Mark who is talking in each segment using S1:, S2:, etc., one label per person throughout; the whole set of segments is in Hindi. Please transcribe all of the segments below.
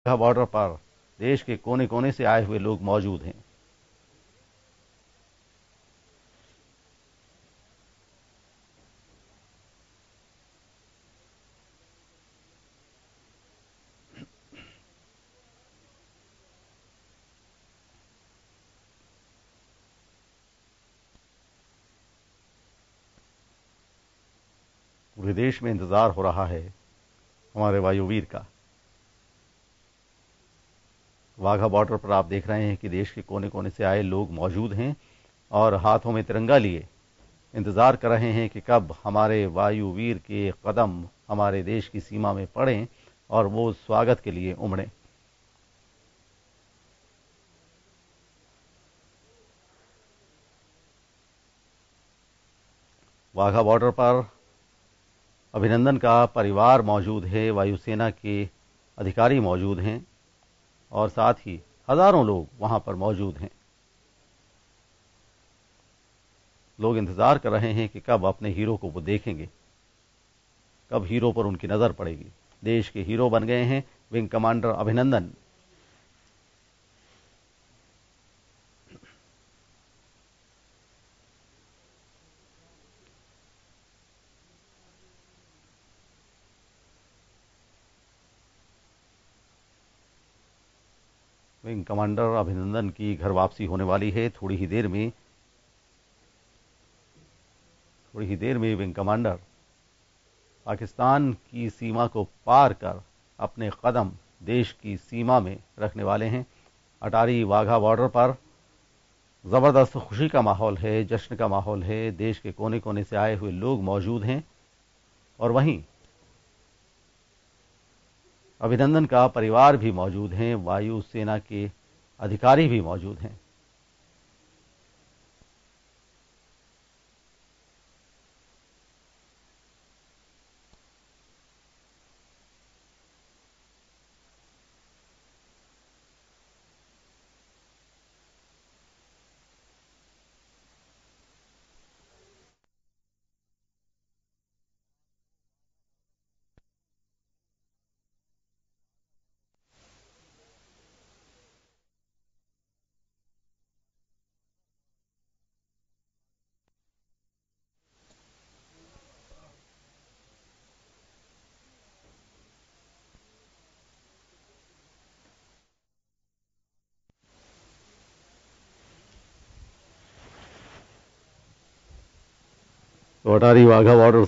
S1: बॉर्डर पर देश के कोने कोने से आए हुए लोग मौजूद हैं। पूरे देश में इंतजार हो रहा है हमारे वायुवीर का। वाघा बॉर्डर पर आप देख रहे हैं कि देश के कोने कोने से आए लोग मौजूद हैं और हाथों में तिरंगा लिए इंतजार कर रहे हैं कि कब हमारे वायुवीर के कदम हमारे देश की सीमा में पड़ें और वो स्वागत के लिए उमड़ें। वाघा बॉर्डर पर अभिनंदन का परिवार मौजूद है, वायुसेना के अधिकारी मौजूद हैं और साथ ही हजारों लोग वहां पर मौजूद हैं। लोग इंतजार कर रहे हैं कि कब अपने हीरो को वो देखेंगे, कब हीरो पर उनकी नजर पड़ेगी। देश के हीरो बन गए हैं विंग कमांडर अभिनंदन। विंग कमांडर अभिनंदन की घर वापसी होने वाली है थोड़ी ही देर में। विंग कमांडर पाकिस्तान की सीमा को पार कर अपने कदम देश की सीमा में रखने वाले हैं। अटारी वाघा बॉर्डर पर जबरदस्त खुशी का माहौल है, जश्न का माहौल है। देश के कोने कोने से आए हुए लोग मौजूद हैं और वहीं अभिनंदन का परिवार भी मौजूद हैं, वायुसेना के अधिकारी भी मौजूद हैं। तो अटारी वाघा बॉर्डर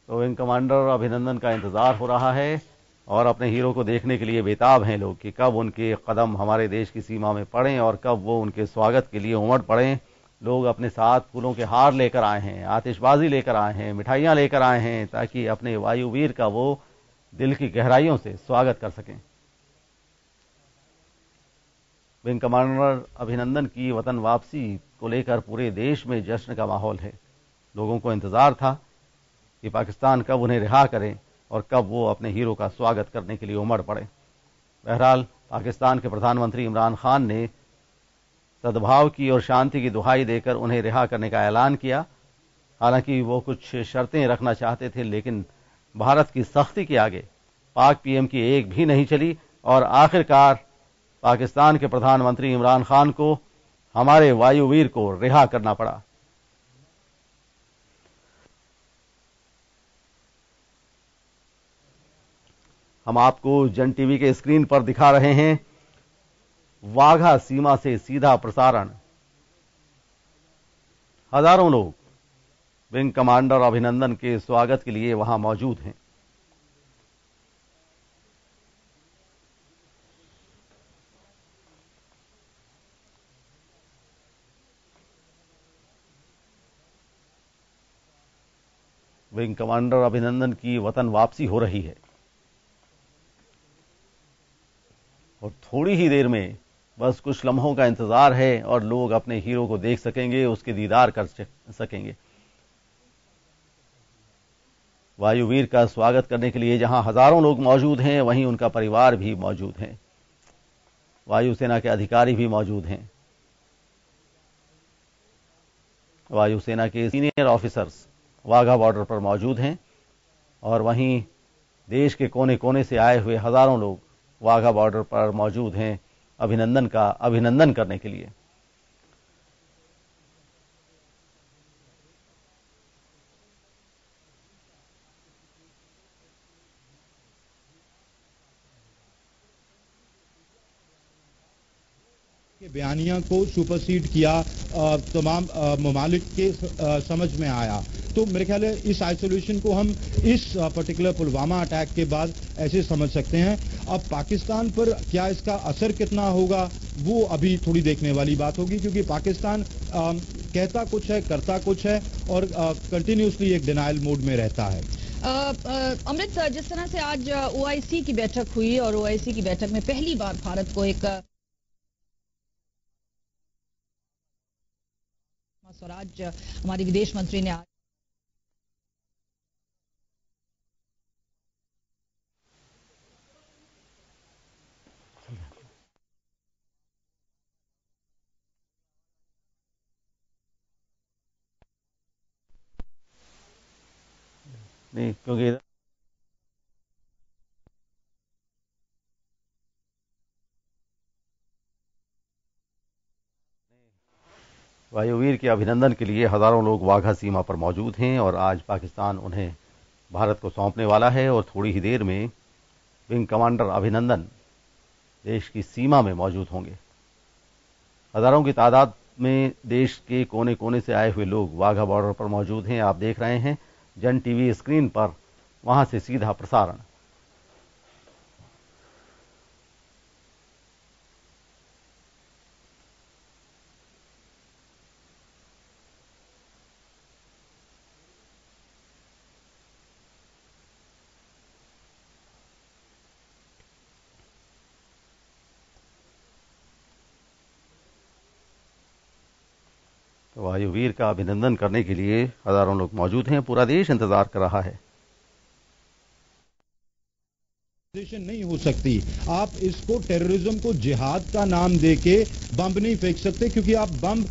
S1: तो विंग कमांडर अभिनंदन का इंतजार हो रहा है और अपने हीरो को देखने के लिए बेताब हैं लोग कि कब उनके कदम हमारे देश की सीमा में पड़ें और कब वो उनके स्वागत के लिए उमड़ पड़ें। लोग अपने साथ फूलों के हार लेकर आए हैं, आतिशबाजी लेकर आए हैं, मिठाइयां लेकर आए हैं ताकि अपने वायुवीर का वो दिल की गहराइयों से स्वागत कर सकें। विंग कमांडर अभिनंदन की वतन वापसी को लेकर पूरे देश में जश्न का माहौल है। लोगों को इंतजार था कि पाकिस्तान कब उन्हें रिहा करे और कब वो अपने हीरो का स्वागत करने के लिए उमड़ पड़े। बहरहाल पाकिस्तान के प्रधानमंत्री इमरान खान ने सद्भाव की और शांति की दुहाई देकर उन्हें रिहा करने का ऐलान किया। हालांकि वो कुछ शर्तें रखना चाहते थे, लेकिन भारत की सख्ती के आगे पाक पीएम की एक भी नहीं चली और आखिरकार पाकिस्तान के प्रधानमंत्री इमरान खान को हमारे वायुवीर को रिहा करना पड़ा। हम आपको जन टीवी के स्क्रीन पर दिखा रहे हैं वाघा सीमा से सीधा प्रसारण। हजारों लोग विंग कमांडर अभिनंदन के स्वागत के लिए वहां मौजूद हैं। विंग कमांडर अभिनंदन की वतन वापसी हो रही है और थोड़ी ही देर में, बस कुछ लम्हों का इंतजार है और लोग अपने हीरो को देख सकेंगे, उसके दीदार कर सकेंगे। वायुवीर का स्वागत करने के लिए जहां हजारों लोग मौजूद हैं, वहीं उनका परिवार भी मौजूद है। वायुसेना के अधिकारी भी मौजूद हैं। वायुसेना के सीनियर ऑफिसर्स वाघा बॉर्डर पर मौजूद हैं और वहीं देश के कोने कोने से आए हुए हजारों लोग वाघा बॉर्डर पर मौजूद हैं अभिनंदन करने के लिए।
S2: के बयानिया को सुपरसीड किया तमाम ममालिक के समझ में आया। तो मेरे ख्याल है इस आइसोलेशन को हम इस पर्टिकुलर पुलवामा अटैक के बाद ऐसे समझ सकते हैं। अब पाकिस्तान पर क्या इसका असर कितना होगा वो अभी थोड़ी देखने वाली बात होगी, क्योंकि पाकिस्तान कहता कुछ है, करता कुछ है और कंटिन्यूसली एक डिनायल मोड में रहता है।
S3: अमृत, जिस तरह से आज ओआईसी की बैठक हुई और ओआईसी की बैठक में पहली बार भारत को एक स्वराज हमारी विदेश मंत्री ने आज
S1: नहीं, क्योंकि वायुवीर के अभिनंदन के लिए हजारों लोग वाघा सीमा पर मौजूद हैं और आज पाकिस्तान उन्हें भारत को सौंपने वाला है और थोड़ी ही देर में विंग कमांडर अभिनंदन देश की सीमा में मौजूद होंगे। हजारों की तादाद में देश के कोने कोने से आए हुए लोग वाघा बॉर्डर पर मौजूद हैं। आप देख रहे हैं जन टीवी स्क्रीन पर वहां से सीधा प्रसारण। तो वायुवीर का अभिनंदन करने के लिए हजारों लोग मौजूद हैं। पूरा देश इंतजार कर रहा है।
S2: नहीं हो सकती। आप इसको टेररिज्म को जिहाद का नाम देके बम नहीं फेंक सकते, क्योंकि आप बम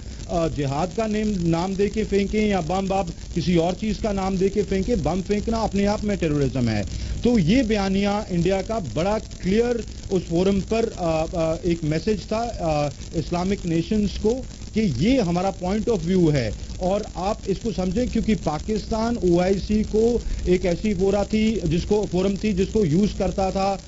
S2: जिहाद का नाम देके फेंकें या बम आप किसी और चीज का नाम देके फेंकें, बम फेंकना अपने आप में टेररिज्म है। तो ये बयानिया इंडिया का बड़ा क्लियर उस फोरम पर एक मैसेज था इस्लामिक नेशंस को कि ये हमारा पॉइंट ऑफ व्यू है और आप इसको समझें, क्योंकि पाकिस्तान ओआईसी को एक ऐसी फोरम थी जिसको यूज करता था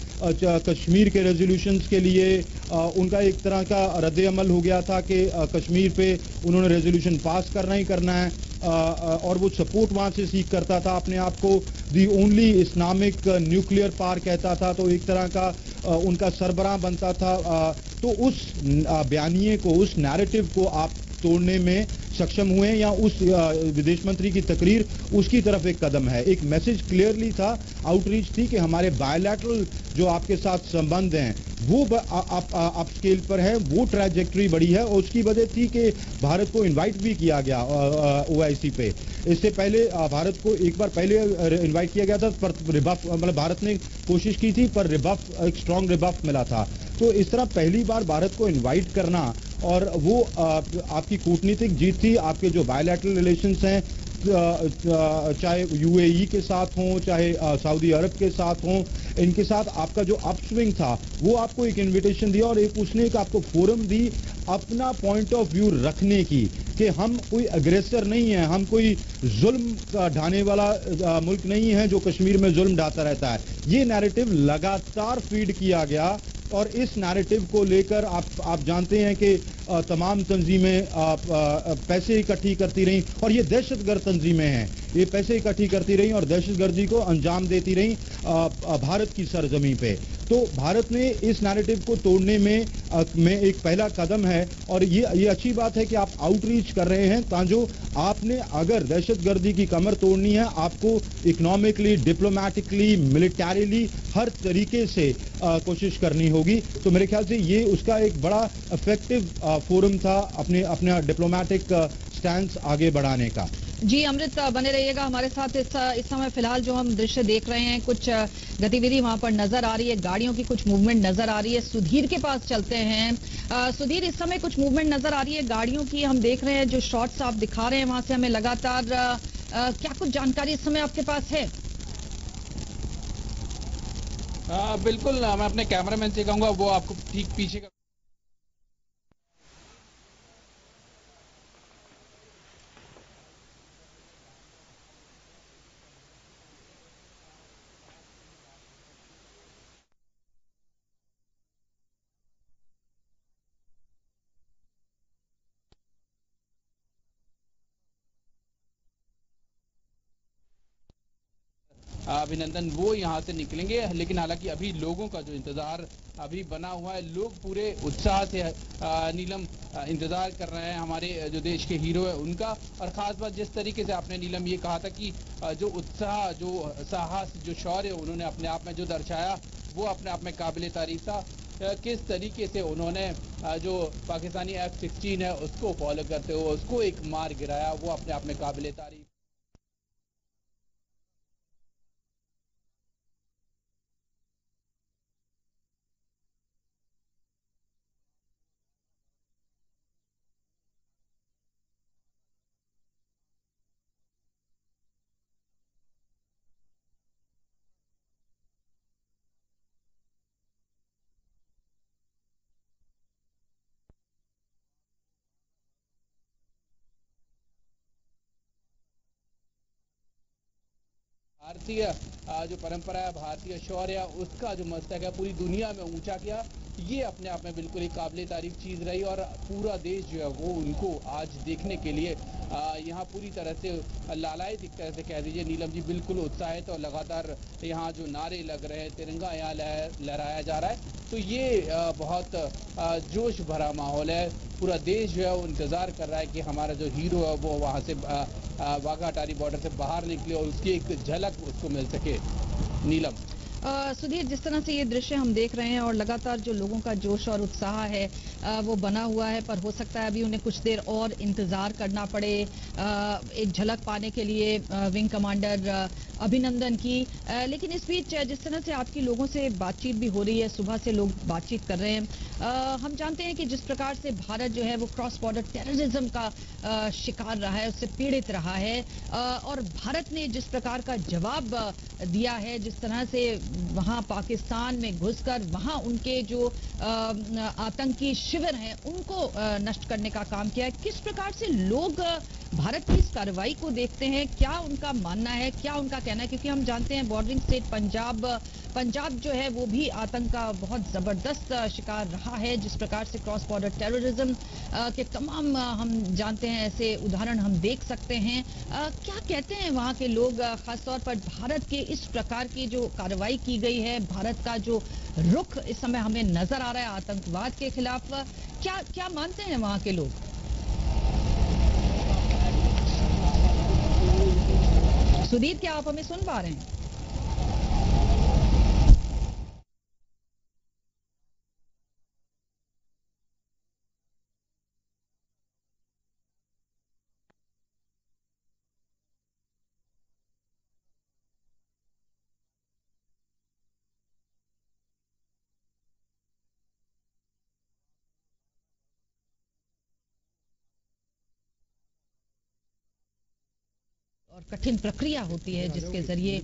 S2: कश्मीर के रेजोल्यूशंस के लिए। उनका एक तरह का रद्द अमल हो गया था कि कश्मीर पे उन्होंने रेजोल्यूशन पास करना ही करना है और वो सपोर्ट वहां से सीख करता था अपने आप को the only Islamic nuclear power कहता था। तो एक तरह का उनका सरबराह बनता था। तो उस बयानिए को, उस नैरेटिव को आप तोड़ने में सक्षम हुए या उस विदेश मंत्री की तकरीर उसकी तरफ एक कदम है। एक मैसेज क्लियरली था, आउटरीच थी कि हमारे बायलैटरल जो आपके साथ संबंध हैं वो अप स्केल पर है, वो ट्रैजेक्टरी बढ़ी है और उसकी वजह थी कि भारत को इनवाइट भी किया गया ओआईसी पे। इससे पहले भारत को एक बार पहले इनवाइट किया गया था, पर रिबफ मतलब भारत ने कोशिश की थी पर रिबफ एक स्ट्रांग रिबफ मिला था। तो इस तरह पहली बार भारत को इनवाइट करना और वो आपकी कूटनीतिक जीत थी। आपके जो बायलैटरल रिलेशंस हैं चाहे यूएई के साथ हों, चाहे सऊदी अरब के साथ हों, इनके साथ आपका जो अपस्विंग था वो आपको एक इनविटेशन दिया और एक उसने एक आपको फोरम दी अपना पॉइंट ऑफ व्यू रखने की कि हम कोई अग्रेसर नहीं है, हम कोई जुल्म ढाने वाला मुल्क नहीं है जो कश्मीर में जुल्म ढाता रहता है। ये नैरेटिव लगातार फीड किया गया और इस नैरेटिव को लेकर आप जानते हैं कि तमाम तंजीमें पैसे इकट्ठी करती रहीं और ये दहशतगर्द तंजीमें हैं, ये पैसे इकट्ठी करती रहीं और दहशतगर्दी को अंजाम देती रहीं भारत की सरजमी पे। तो भारत ने इस नैरेटिव को तोड़ने में एक पहला कदम है और ये अच्छी बात है कि आप आउटरीच कर रहे हैं ताकि आपने अगर दहशतगर्दी की कमर तोड़नी है, आपको इकोनॉमिकली, डिप्लोमेटिकली, मिलिटरीली हर तरीके से कोशिश करनी होगी। तो मेरे ख्याल से ये उसका एक बड़ा इफेक्टिव फोरम था अपने डिप्लोमेटिक स्टैंड आगे बढ़ाने का।
S3: जी अमृत, बने रहिएगा हमारे साथ। इस समय फिलहाल जो हम दृश्य देख रहे हैं, कुछ गतिविधि वहां पर नजर आ रही है, गाड़ियों की कुछ मूवमेंट नजर आ रही है। सुधीर के पास चलते हैं। सुधीर, इस समय कुछ मूवमेंट नजर आ रही है गाड़ियों की, हम देख रहे हैं जो शॉट्स आप दिखा रहे हैं वहां से हमें लगातार क्या कुछ जानकारी इस समय आपके पास है?
S4: बिल्कुल, मैं अपने कैमरामैन से कहूंगा वो आपको ठीक पीछे का अभिनंदन वो यहां से निकलेंगे। लेकिन हालांकि अभी लोगों का जो इंतजार अभी बना हुआ है, लोग पूरे उत्साह से नीलम इंतजार कर रहे हैं हमारे जो देश के हीरो है उनका। और खास बात जिस तरीके से आपने नीलम ये कहा था कि जो उत्साह, जो साहस, जो शौर्य उन्होंने अपने आप में जो दर्शाया वो अपने आप में काबिले तारीफ था। किस तरीके से उन्होंने जो पाकिस्तानी F-16 है उसको फॉलो करते हुए उसको एक मार गिराया, वो अपने आप में काबिले तारीफ। भारतीय जो परंपरा है, भारतीय शौर्य, उसका जो मस्तक है पूरी दुनिया में ऊंचा किया। ये अपने आप में बिल्कुल एक काबिले तारीफ चीज रही और पूरा देश जो है वो उनको आज देखने के लिए यहाँ पूरी तरह से लालायित, एक तरह से कह दीजिए नीलम जी, बिल्कुल उत्साहित। और लगातार यहाँ जो नारे लग रहे हैं, तिरंगा यहाँ लहराया जा रहा है। तो ये बहुत जोश भरा माहौल है। पूरा देश जो है वो इंतजार कर रहा है कि हमारा जो हीरो है वो वहां से वाघा अटारी बॉर्डर से बाहर निकले और उसकी एक झलक उसको मिल सके। नीलम।
S3: सुधीर, जिस तरह से ये दृश्य हम देख रहे हैं और लगातार जो लोगों का जोश और उत्साह है वो बना हुआ है, पर हो सकता है अभी उन्हें कुछ देर और इंतजार करना पड़े एक झलक पाने के लिए विंग कमांडर अभिनंदन की। लेकिन इस बीच जिस तरह से आपकी लोगों से बातचीत भी हो रही है, सुबह से लोग बातचीत कर रहे हैं, हम जानते हैं कि जिस प्रकार से भारत जो है वो क्रॉस बॉर्डर टेररिज्म का शिकार रहा है, उससे पीड़ित रहा है, और भारत ने जिस प्रकार का जवाब दिया है, जिस तरह से वहां पाकिस्तान में घुसकर वहां उनके जो आतंकी शिविर हैं उनको नष्ट करने का काम किया है। किस प्रकार से लोग भारत की इस कार्रवाई को देखते हैं, क्या उनका मानना है, क्या उनका कहना है? क्योंकि हम जानते हैं बॉर्डरिंग स्टेट पंजाब जो है वो भी आतंक का बहुत जबरदस्त शिकार रहा है। जिस प्रकार से क्रॉस बॉर्डर टेररिज्म के तमाम हम जानते हैं ऐसे उदाहरण हम देख सकते हैं। क्या कहते हैं वहां के लोग, खासतौर पर भारत के इस प्रकार की जो कार्रवाई की गई है, भारत का जो रुख इस समय हमें नजर आ रहा है आतंकवाद के खिलाफ, क्या क्या मानते हैं वहां के लोग? सुधीर, क्या आप हमें सुन पा रहे हैं? और कठिन प्रक्रिया होती है जिसके जरिए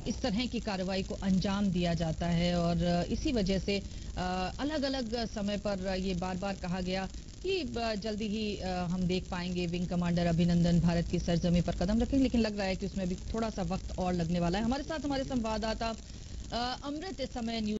S3: इस तरह की कार्रवाई को अंजाम दिया जाता है और इसी वजह से अलग अलग समय पर ये बार बार कहा गया कि जल्दी ही हम देख पाएंगे विंग कमांडर अभिनंदन भारत की सरजमी पर कदम रखेंगे, लेकिन लग रहा है कि उसमें भी थोड़ा सा वक्त और लगने वाला है। हमारे साथ हमारे संवाददाता अमृत इस समय न्यूज